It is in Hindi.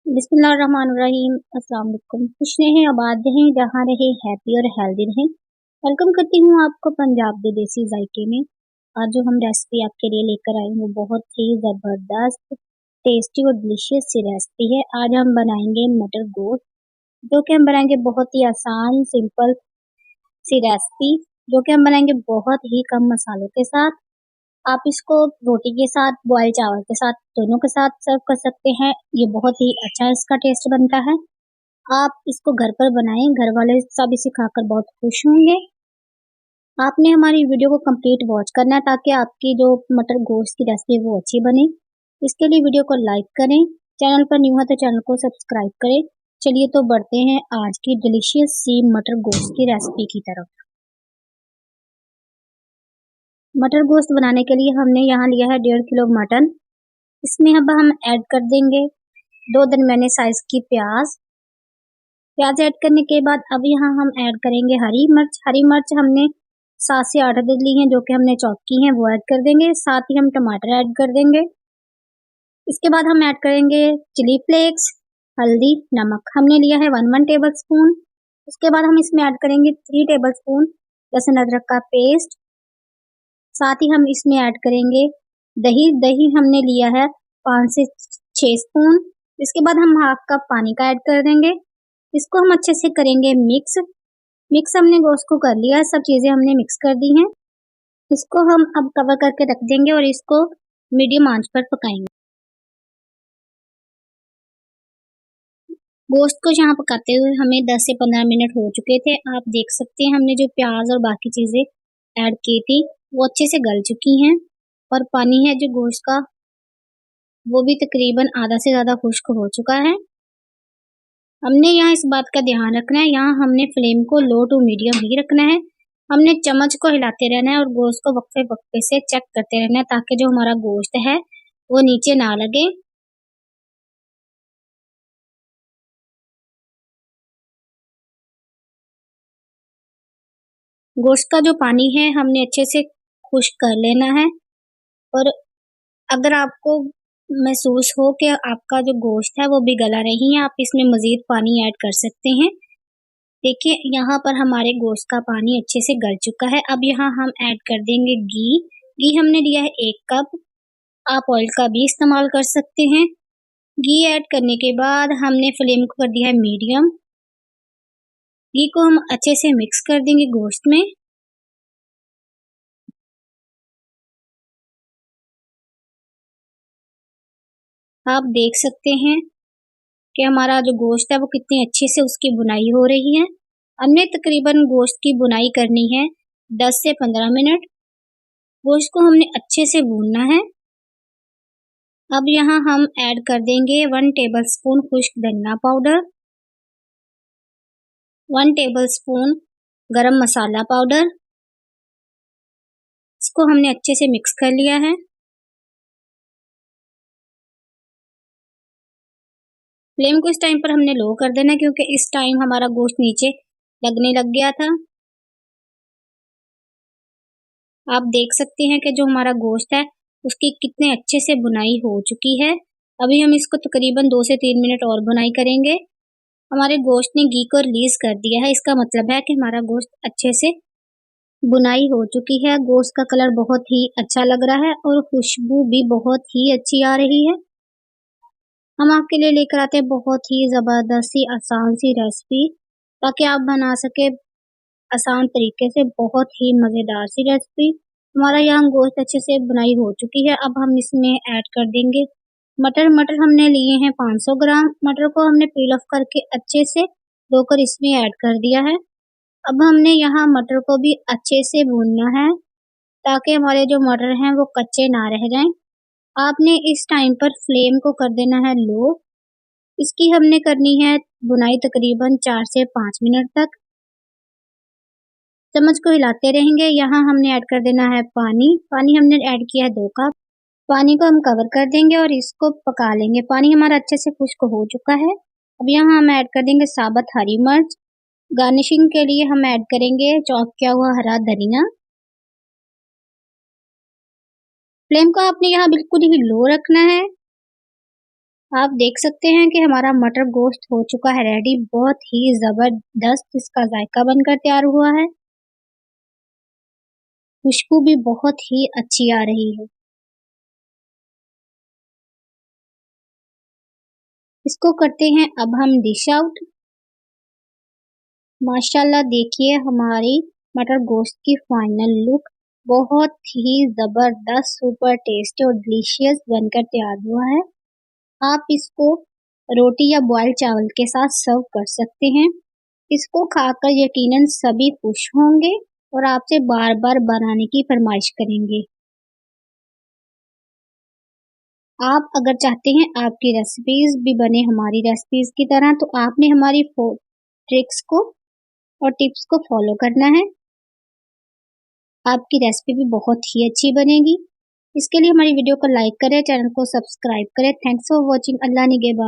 बिस्मिल्लाहिर्रहमानिर्रहीम। अस्सलाम वालेकुम। खुश रहें, आबाद रहें, जहाँ रहें हैप्पी और हेल्दी रहें। वेलकम करती हूँ आपको पंजाब के देसी जायके में। आज जो हम रेसिपी आपके लिए लेकर आए वो बहुत ही ज़बरदस्त, टेस्टी और डिलीशियस सी रेसिपी है। आज हम बनाएंगे मटर गोश्त, जो कि हम बनाएंगे बहुत ही आसान सिंपल सी रेसिपी, जो कि हम बनाएंगे बहुत ही कम मसालों के साथ। आप इसको रोटी के साथ, बॉयल चावल के साथ, दोनों के साथ सर्व कर सकते हैं। ये बहुत ही अच्छा इसका टेस्ट बनता है। आप इसको घर पर बनाएं, घर वाले सब इसे खाकर बहुत खुश होंगे। आपने हमारी वीडियो को कंप्लीट वॉच करना है ताकि आपकी जो मटर गोश्त की रेसिपी है वो अच्छी बने। इसके लिए वीडियो को लाइक करें, चैनल पर न्यू है तो चैनल को सब्सक्राइब करें। चलिए तो बढ़ते हैं आज की डिलीशियस सी मटर गोश्त की रेसिपी की तरफ। मटर गोश्त बनाने के लिए हमने यहाँ लिया है 1.5 किलो मटन। इसमें अब हम ऐड कर देंगे 2 दरमियाने साइज की प्याज ऐड करने के बाद अब यहाँ हम ऐड करेंगे हरी मिर्च हमने 7 से 8 अदद ली हैं, जो कि हमने चॉप की हैं, वो ऐड कर देंगे। साथ ही हम टमाटर ऐड कर देंगे। इसके बाद हम ऐड करेंगे चिली फ्लेक्स, हल्दी, नमक हमने लिया है 1 टेबल स्पून। उसके बाद हम इसमें ऐड करेंगे 3 टेबल स्पून लहसुन अदरक का पेस्ट। साथ ही हम इसमें ऐड करेंगे दही हमने लिया है 5 से 6 स्पून। इसके बाद हम हाफ कप पानी का ऐड कर देंगे। इसको हम अच्छे से करेंगे मिक्स हमने गोश्त को कर लिया है, सब चीज़ें हमने मिक्स कर दी हैं। इसको हम अब कवर करके रख देंगे और इसको मीडियम आंच पर पकाएंगे। गोश्त को यहाँ पकाते हुए हमें 10 से 15 मिनट हो चुके थे। आप देख सकते हैं हमने जो प्याज और बाकी चीज़ें ऐड की थी वो अच्छे से गल चुकी हैं और पानी है जो गोश्त का वो भी तकरीबन आधा से ज़्यादा खुश्क हो चुका है। हमने यहाँ इस बात का ध्यान रखना है, यहाँ हमने फ्लेम को लो टू मीडियम ही रखना है। हमने चम्मच को हिलाते रहना है और गोश्त को वक्फे वक्फे से चेक करते रहना है ताकि जो हमारा गोश्त है वो नीचे ना लगे। गोश्त का जो पानी है हमने अच्छे से खुश्क कर लेना है। और अगर आपको महसूस हो कि आपका जो गोश्त है वो भी गला नहीं है, आप इसमें मज़ीद पानी ऐड कर सकते हैं। देखिए यहाँ पर हमारे गोश्त का पानी अच्छे से गल चुका है। अब यहाँ हम ऐड कर देंगे घी हमने लिया है 1 कप। आप ऑयल का भी इस्तेमाल कर सकते हैं। घी ऐड करने के बाद हमने फ्लेम को कर दिया है मीडियम। घी को हम अच्छे से मिक्स कर देंगे गोश्त में। आप देख सकते हैं कि हमारा जो गोश्त है वो कितनी अच्छे से उसकी बुनाई हो रही है। हमने तकरीबन गोश्त की बुनाई करनी है 10 से 15 मिनट। गोश्त को हमने अच्छे से भूनना है। अब यहाँ हम ऐड कर देंगे 1 टेबल स्पून खुश्क धनिया पाउडर, 1 टेबल स्पून गरम मसाला पाउडर। इसको हमने अच्छे से मिक्स कर लिया है। फ्लेम को इस टाइम पर हमने लो कर देना है क्योंकि इस टाइम हमारा गोश्त नीचे लगने लग गया था। आप देख सकते हैं कि जो हमारा गोश्त है उसकी कितने अच्छे से बुनाई हो चुकी है। अभी हम इसको तकरीबन 2 से 3 मिनट और बुनाई करेंगे। हमारे गोश्त ने घी को रिलीज कर दिया है, इसका मतलब है कि हमारा गोश्त अच्छे से बुनाई हो चुकी है। गोश्त का कलर बहुत ही अच्छा लग रहा है और खुशबू भी बहुत ही अच्छी आ रही है। हम आपके लिए लेकर आते हैं बहुत ही ज़बरदस्त सी आसान सी रेसिपी ताकि आप बना सके आसान तरीके से बहुत ही मज़ेदार सी रेसिपी। हमारा यहाँ गोश्त अच्छे से बुनाई हो चुकी है। अब हम इसमें ऐड कर देंगे मटर हमने लिए हैं 500 ग्राम। मटर को हमने पील ऑफ करके अच्छे से धोकर इसमें ऐड कर दिया है। अब हमने यहाँ मटर को भी अच्छे से भूनना है ताकि हमारे जो मटर हैं वो कच्चे ना रह जाएं। आपने इस टाइम पर फ्लेम को कर देना है लो। इसकी हमने करनी है बुनाई तकरीबन 4 से 5 मिनट तक। चम्मच को हिलाते रहेंगे। यहाँ हमने ऐड कर देना है पानी हमने ऐड किया है 2 कप। पानी को हम कवर कर देंगे और इसको पका लेंगे। पानी हमारा अच्छे से खुश्क हो चुका है। अब यहाँ हम ऐड कर देंगे साबुत हरी मिर्च। गार्निशिंग के लिए हम ऐड करेंगे चॉप किया हुआ हरा धनिया। फ्लेम को आपने यहाँ बिल्कुल ही लो रखना है। आप देख सकते हैं कि हमारा मटर गोश्त हो चुका है रेडी। बहुत ही जबरदस्त इसका जायका बनकर तैयार हुआ है। खुशबू भी बहुत ही अच्छी आ रही है। इसको करते हैं अब हम डिश आउट। माशाल्लाह देखिए हमारी मटर गोश्त की फाइनल लुक बहुत ही जबरदस्त, सुपर टेस्टी और डिलीशियस बनकर तैयार हुआ है। आप इसको रोटी या बॉइल्ड चावल के साथ सर्व कर सकते हैं। इसको खाकर यकीनन सभी खुश होंगे और आपसे बार बार बनाने की फरमाइश करेंगे। आप अगर चाहते हैं आपकी रेसिपीज भी बने हमारी रेसिपीज की तरह, तो आपने हमारी ट्रिक्स को और टिप्स को फॉलो करना है। आपकी रेसिपी भी बहुत ही अच्छी बनेगी। इसके लिए हमारी वीडियो को लाइक करें, चैनल को सब्सक्राइब करें। Thanks for watching. अल्लाह निगहबान।